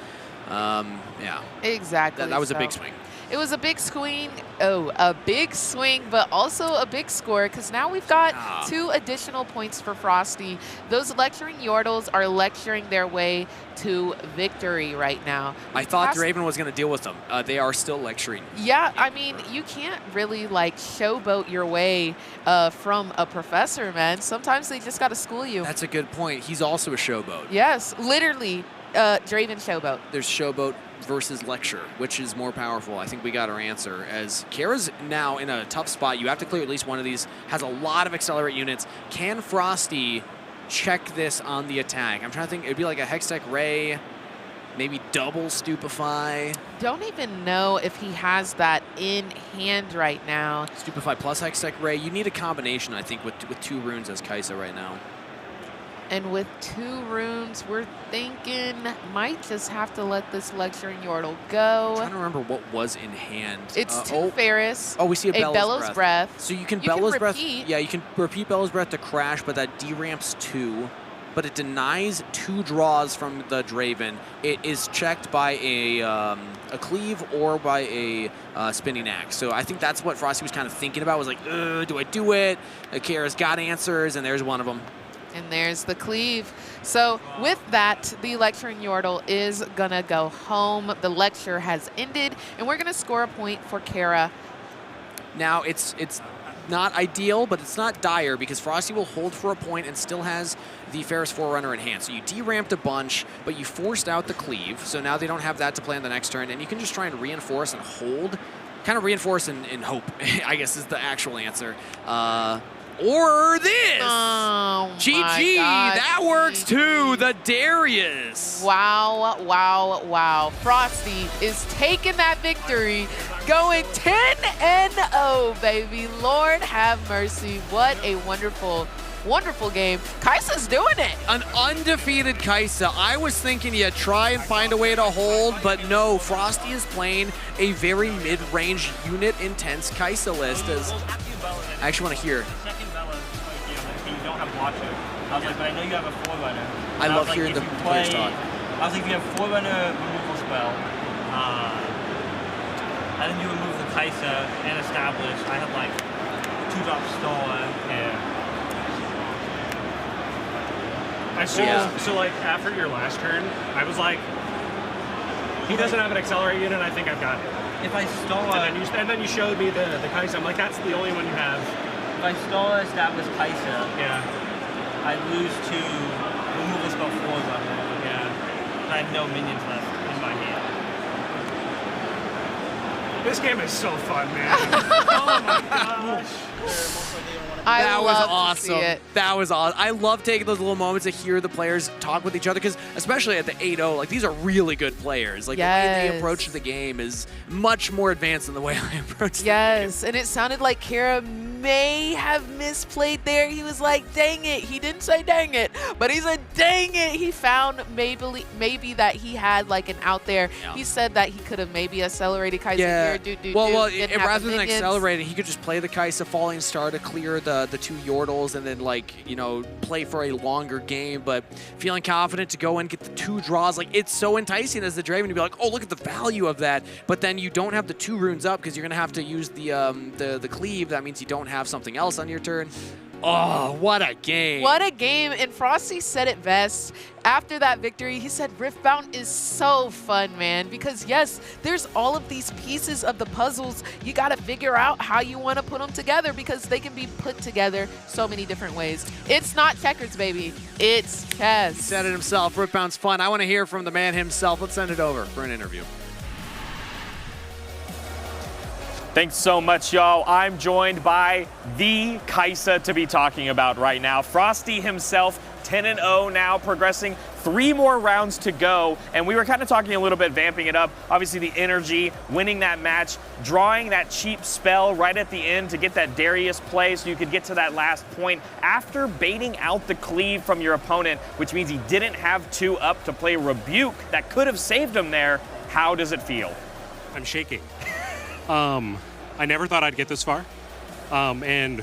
Yeah. Exactly. That was a big swing. It was a big swing. Oh, a big swing, but also a big score because now we've got 2 additional points for Frosty. Those Lecturing Yordles are lecturing their way to victory right now. I thought Draven was going to deal with them. They are still lecturing. Yeah, I mean, you can't really like showboat your way from a professor, man. Sometimes they just got to school you. That's a good point. He's also a showboat. Yes, literally. Draven showboat. There's showboat versus lecture, which is more powerful. I think we got our answer. As Caera's now in a tough spot, you have to clear at least one of these. Has a lot of accelerate units. Can Frosty check this on the attack? I'm trying to think. It'd be like a Hextech Ray, maybe double Stupefy. Don't even know if he has that in hand right now. Stupefy plus Hextech Ray. You need a combination, I think, with 2 runes as Caera right now. And with 2 runes, we're thinking might just have to let this Lecturing Yordle go. I'm trying to remember what was in hand. It's 2 Ferris. Oh, we see a Bellows Breath. So you can Bellows Breath. Yeah, you can repeat Bellows Breath to crash, but that deramps 2. But it denies 2 draws from the Draven. It is checked by a cleave or by a spinning axe. So I think that's what Frosty was kind of thinking about. Was like, do I do it? Caera's got answers, and there's one of them. And there's the cleave. So with that, the Lecturing Yordle is going to go home. The lecture has ended, and we're going to score a point for Caera. Now, it's not ideal, but it's not dire because Frosty will hold for a point and still has the Ferris Forerunner in hand. So you deramped a bunch, but you forced out the cleave. So now they don't have that to play on the next turn, and you can just try and reinforce and hold. Kind of reinforce and hope, I guess is the actual answer. Or this. Oh, GG, that works too. The Darius. Wow, wow, wow. Frosty is taking that victory, going 10-0, baby. Lord have mercy. What a wonderful, wonderful game. Kai'Sa's doing it. An undefeated Caera. I was thinking you'd try and find a way to hold, but no, Frosty is playing a very mid-range unit intense Caera list. I actually want to hear. You don't have Watcher. I was like, but I know you have a Forerunner. I love hearing the players talk. I was like, if you have Forerunner removal spell, and then you remove the Caera and establish, I have like 2-drop Stolen and... So like after your last turn, I was like, he doesn't have an accelerate unit, I think I've got it. If I stall And then you showed me the Caera. I'm like, that's the only one you have. If I stall establish Caera, Yeah. I lose to removal spell Forerunner. Yeah. I have no minions left in my hand. This game is so fun, man. Oh my gosh. That was love to see awesome. it. That was awesome. I love taking those little moments to hear the players talk with each other because especially at the 8-0, like these are really good players. Like the way they approach the game is much more advanced than the way I approach the game. Yes, and it sounded like Caera may have misplayed there. He was like, dang it. He didn't say dang it, but he said dang it. He found maybe that he had like an out there. Yeah. He said that he could have maybe accelerated Caera Yeah. here. Well, didn't have rather the than minions. accelerating, he could just play the Caera Falling Star to clear the 2 Yordles and then, like, you know, play for a longer game. But feeling confident to go and get the 2 draws, like, it's so enticing as the Draven to be like, oh, look at the value of that. But then you don't have the 2 runes up because you're going to have to use the cleave. That means you don't have something else on your turn. Oh, what a game. What a game. And Frosty said it best. After that victory, he said Riftbound is so fun, man. Because, yes, there's all of these pieces of the puzzles. You got to figure out how you want to put them together because they can be put together so many different ways. It's not checkers, baby. It's chess. He said it himself. Riftbound's fun. I want to hear from the man himself. Let's send it over for an interview. Thanks so much, y'all. I'm joined by the Caera to be talking about right now. Frosty himself, 10-0 now, progressing 3 more rounds to go. And we were kind of talking a little bit, vamping it up. Obviously, the energy, winning that match, drawing that cheap spell right at the end to get that Darius play so you could get to that last point after baiting out the cleave from your opponent, which means he didn't have 2 up to play Rebuke that could have saved him there. How does it feel? I'm shaking. I never thought I'd get this far. And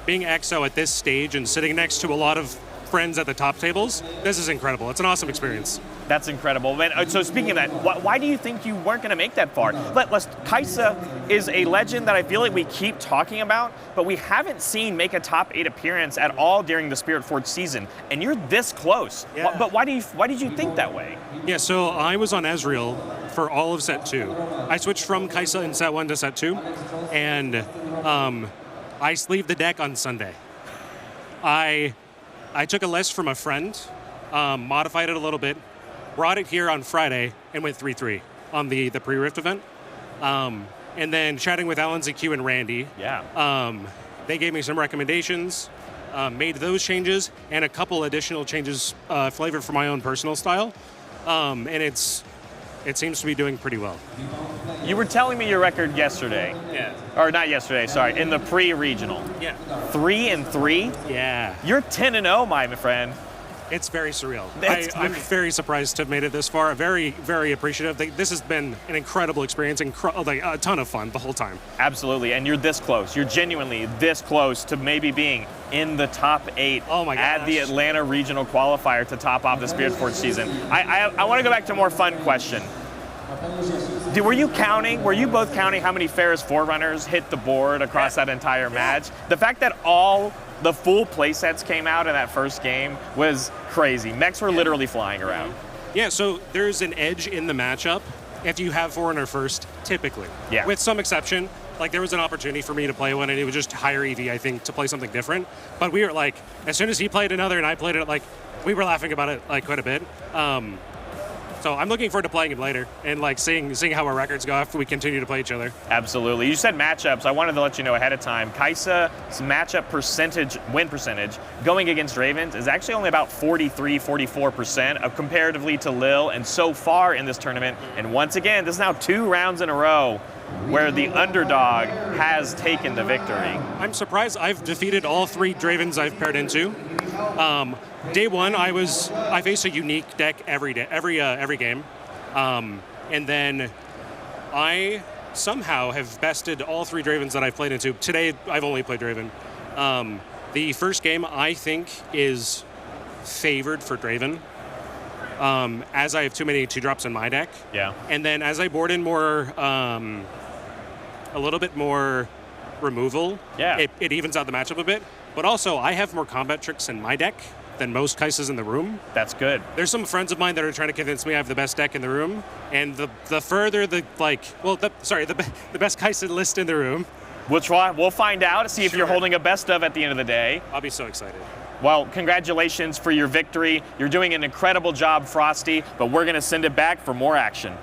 being EXO at this stage and sitting next to a lot of friends at the top tables, this is incredible. It's an awesome experience. That's incredible. So speaking of that, why do you think you weren't going to make that far? Caera is a legend that I feel like we keep talking about, but we haven't seen make a top 8 appearance at all during the Spirit Forge season, and you're this close. Yeah. But why did you think that way? Yeah, so I was on Ezreal for all of set 2. I switched from Caera in set 1 to set 2, and I sleeved the deck on Sunday. I took a list from a friend, modified it a little bit, brought it here on Friday, and went 3-3 on the pre-Rift event. And then chatting with Alan ZQ and Randy, they gave me some recommendations, made those changes, and a couple additional changes flavored for my own personal style. And it seems to be doing pretty well. You were telling me your record yesterday. Yeah. Or not yesterday, sorry, in the pre-regional. Yeah. 3-3? Yeah. You're 10-0, my friend. It's very surreal. It's I'm very surprised to have made it this far. Very, very appreciative. This has been an incredible experience, like a ton of fun the whole time. Absolutely, and you're this close. You're genuinely this close to maybe being in the top 8 at the Atlanta Regional Qualifier to top off the Spirit Forge season. I want to go back to a more fun question. Were you both counting how many Ferris Forerunners hit the board across that entire match? The fact that all the full playsets came out in that first game was crazy. Mechs were literally flying around. Yeah, so there's an edge in the matchup if you have Foreigner first, typically. Yeah. With some exception. Like, there was an opportunity for me to play one, and it was just higher EV, I think, to play something different. But we were like, as soon as he played another and I played it, like, we were laughing about it, like, quite a bit. So I'm looking forward to playing him later and, like, seeing how our records go after we continue to play each other. Absolutely. You said matchups. I wanted to let you know ahead of time. Kai'Sa's matchup percentage, win percentage, going against Ravens is actually only about 43, 44% of comparatively to Lil. And so far in this tournament, and once again, this is now 2 rounds in a row where the underdog has taken the victory. I'm surprised I've defeated all 3 Dravens I've paired into. Day 1, I faced a unique deck every game, and then I somehow have bested all 3 Dravens that I've played into. Today, I've only played Draven. The first game, I think, is favored for Draven, as I have too many 2-drops in my deck. Yeah. And then as I board in more, a little bit more removal, yeah, it evens out the matchup a bit. But also, I have more combat tricks in my deck than most Kaisas in the room. That's good. There's some friends of mine that are trying to convince me I have the best deck in the room, and the further the best Kaisa list in the room. We'll try. We'll find out. See if you're holding a best of at the end of the day. I'll be so excited. Well, congratulations for your victory. You're doing an incredible job, Frosty, but we're going to send it back for more action.